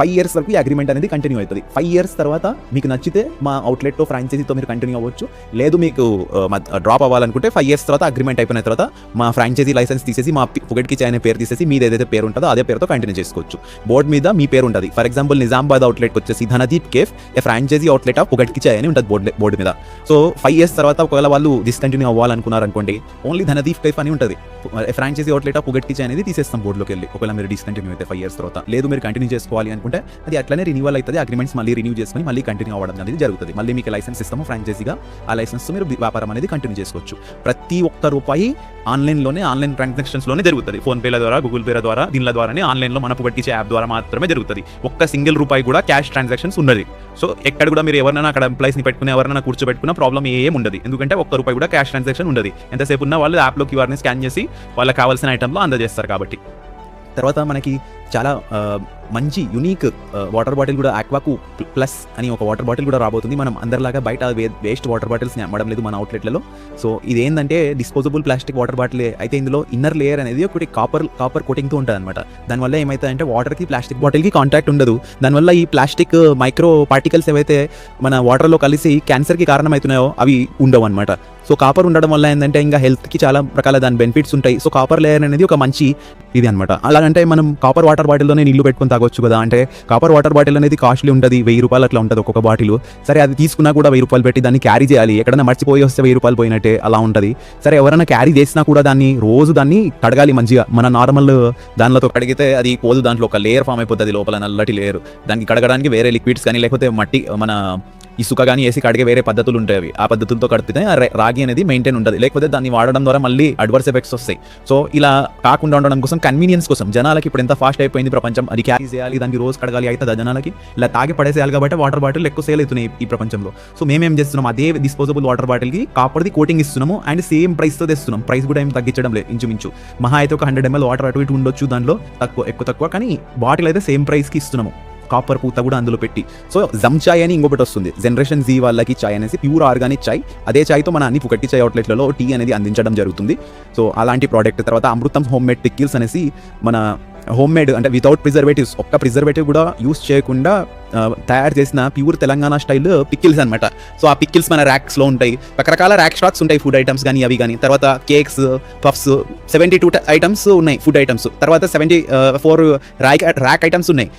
5 years వరకు ఈ agreement అనేది కంటిన్యూ అవుతుంది. 5 years తర్వాత మీకు నచ్చితే మా అవుట్లెట్తో ఫ్రాంచైజీతో మీరు కంటిన్యూ అవ్వచ్చు. లేదు మీకు డ్రాప్ అవ్వాలనుకుంటే 5 years తర్వాత అగ్రిమెంట్ అయిపోయిన తర్వాత మా ఫ్రాంచైజీ లైసెన్స్ తీసేసి మా పుగట్ కిచెన్ అనే పేరు తీసేసి మీది ఏదైతే పేరు ఉంటుందో అదే పేరుతో కంటిన్యూ చేసుకోవచ్చు. బోర్డు మీద మీ పేరు ఉంటుంది. ఫర్ ఎగ్జాంపుల్ నిజామాబాద్ అవుట్లెట్ వచ్చేసి Dhanadeep cafe a franchise outlet of పుగట్ కిచెన్ అని ఉంటుంది బోర్డు మీద. సో 5 years తర్వాత ఒకవేళ వాళ్ళు డిస్కంటిన్యూ అవ్వాలనుకున్నారనుకోండి, ఓన్లీ ధనదీప్ కేఫ్ అని ఉంటుంది. ఫ్రాంచైజీ అవుట్లెట్ ఆఫ్ పుగట్ కిచెన్ అనేది తీసేస్తాం బోర్డులోకి వెళ్ళి, ఒకవేళ మీరు డిస్కంటిన్యూ అయితే 5 years తర్వాత. లేదు మీరు కంటిన్యూ చేసుకోవాలి అనుకుంటే అది అట్లనే రిన్యూవల్ అవుతుంది. అగ్రిమెంట్స్ మళ్ళీ రిన్యూ చేసుకుని మళ్ళీ కంటిన్యూ అవ్వడం అనేది జరుగుతుంది. మళ్ళీ మీకు లైసెన్స్ ఇస్తాము ఫ్రాంచైజీగా, ఆ లైసెన్స్ మీరు వ్యాపారం అనేది కంటిన్యూ చేసుకోవచ్చు. ప్రతి ఒక్క రూపాయి ఆన్లైన్ ట్రాన్సాక్షన్స్లోనే జరుగుతుంది. ఫోన్పేల ద్వారా, గూగుల్ పేల ద్వారా, దీనిల ద్వారానే ఆన్లైన్లో మన పుగట్ కిచెన్ యాప్ ద్వారా మాత్రమే జరుగుతుంది. ఒక్క సింగిల్ రూపాయి కూడా క్యాష్ ట్రాన్సాక్షన్స్ ఉన్నది. సో ఎక్కడ కూడా మీరు ఎవరైనా అక్కడ ఎంప్లాయీస్ని పెట్టుకుని ఎవరైనా కూర్చోబెట్టుకున్న ప్రాబ్లం ఏం ఉండదు. ఎందుకంటే ఒక్క రూపాయి కూడా క్యాష్ ట్రాన్సాక్షన్ ఉండదు. ఎంతసేపు ఉన్న వాళ్ళు యాప్లో క్యూఆర్ని స్కాన్ చేసి వాళ్ళకి కావాల్సిన ఐటెంలో అందజేస్తారు కాబట్టి. తర్వాత మనకి చాలా మంచి యూనిక్ వాటర్ బాటిల్ కూడా ఆక్వాకు ప్లస్ అని ఒక వాటర్ బాటిల్ కూడా రాబోతుంది. మనం అందరిలాగా బయట వేస్ట్ వాటర్ బాటిల్స్ని అమ్మడం లేదు మన అవుట్లెట్లలో. సో ఇదేంటంటే డిస్పోజబుల్ ప్లాస్టిక్ వాటర్ బాటిల్ అయితే ఇందులో ఇన్నర్ లేయర్ అనేది ఒకటి కాపర్ కోటింగ్తో ఉంటుంది అనమాట. దానివల్ల ఏమవుతుందంటే వాటర్కి ప్లాస్టిక్ బాటిల్కి కాంటాక్ట్ ఉండదు. దానివల్ల ఈ ప్లాస్టిక్ మైక్రో పార్టికల్స్ ఏవైతే మన వాటర్లో కలిసి క్యాన్సర్కి కారణమవుతున్నాయో అవి ఉండవు అనమాట. సో కాపర్ ఉండడం వల్ల ఏంటంటే ఇంకా హెల్త్కి చాలా రకాల దాని బెనిఫిట్స్ ఉంటాయి. సో కాపర్ లేయర్ అనేది ఒక మంచి ఇది అనమాట. అలాగంటే మనం కాపర్ వాటర్ బాటిల్లోనే నీళ్లు పెట్టుకుని తాగొచ్చు కదా. అంటే కాపర్ వాటర్ బాటిల్ అనేది కాస్ట్లీ ఉంటుంది, 1000 రూపాయలు అట్లా ఉంటుంది ఒక్కొక్క బాటిల్. సరే అది తీసుకున్నా కూడా 1000 రూపాయలు పెట్టి దాన్ని క్యారీ చేయాలి. ఎక్కడైనా మర్చిపోయి వస్తే 1000 రూపాయలు పోయినట్టే అలా ఉంటుంది. సరే ఎవరైనా క్యారీ చేసినా కూడా దాన్ని కడగాలి మంచిగా. మన నార్మల్ దానిలో కడిగితే అది పోదు, దాంట్లో ఒక లేయర్ ఫామ్ అయిపోతుంది లోపల, నల్లటి లేయర్. దానికి కడగడానికి వేరే లిక్విడ్స్ కానీ లేకపోతే మట్టి మన ఇసుక కానీ వేసి కడిగే వేరే పద్ధతులు ఉంటాయి. ఆ పద్ధతులతో కడిపితే రాగి అనేది మెయింటైన్ ఉంటుంది. లేకపోతే దాన్ని వాడడం ద్వారా మళ్ళీ అడ్వర్స్ ఎఫెక్ట్స్ వస్తాయి. సో ఇలా కాకుండా ఉండడం కోసం, కన్వీనియన్స్ కోసం, జనాలకి ఇప్పుడు ఎంత ఫాస్ట్ అయిపోయింది ప్రపంచం, అది క్యారీ చేయాలి, దానికి రోజు కడగాలి అవుతుంది జనాలకి. ఇలా తాగి పడేసేయాలి కాబట్టి వాటర్ బాటిల్ ఎక్కువ సేల్ అవుతున్నాయి ఈ ప్రపంచంలో. సో మేమేం చేస్తున్నాం, అదే డిస్పోజబుల్ వాటర్ బాటిల్కి కాపర్ది కోటింగ్ ఇస్తున్నాము అండ్ సేమ్ ప్రైస్తో తెస్తున్నాం. ప్రైస్ కూడా ఏం తగ్గించడం లేదు. ఇంచుమించు మహా అయితే ఒక 100 ml వాటర్ అటు ఇటు ఉండొచ్చు దానిలో, ఎక్కువ తక్కువ, కానీ బాటిల్ అయితే సేమ్ ప్రైస్కి ఇస్తున్నాము. కాపర్ పూత కూడా అందులో పెట్టి. సో జమ్ చాయ్ అని ఇంకొకటి వస్తుంది, జనరేషన్ జీ వాళ్ళకి చాయ్ అనేసి, ప్యూర్ ఆర్గానిక్ చాయ్. అదే చాయ్తో మన అన్ని పుగట్ చాయ్ అవుట్లెట్లలో టీ అనేది అందించడం జరుగుతుంది. సో అలాంటి ప్రోడక్ట్. తర్వాత అమృతం హోమ్ మేడ్ పికిల్స్ అనేసి, మన హోమ్ మేడ్ అంటే వితౌట్ ప్రిజర్వేటివ్స్, ఒక్క ప్రిజర్వేటివ్ కూడా యూస్ చేయకుండా తయారు చేసిన ప్యూర్ తెలంగాణ స్టైల్ పికిల్స్ అనమాట. సో ఆ పికిల్స్ మన ర్యాక్స్లో ఉంటాయి. రకరకాల ర్యాక్ స్టాక్స్ ఉంటాయి, ఫుడ్ ఐటమ్స్ కానీ అవి కానీ. తర్వాత కేక్స్, పఫ్స్, 72 ఐటమ్స్ ఉన్నాయి ఫుడ్ ఐటమ్స్. తర్వాత 74 ర్యాక్ ఐటమ్స్ ఉన్నాయి.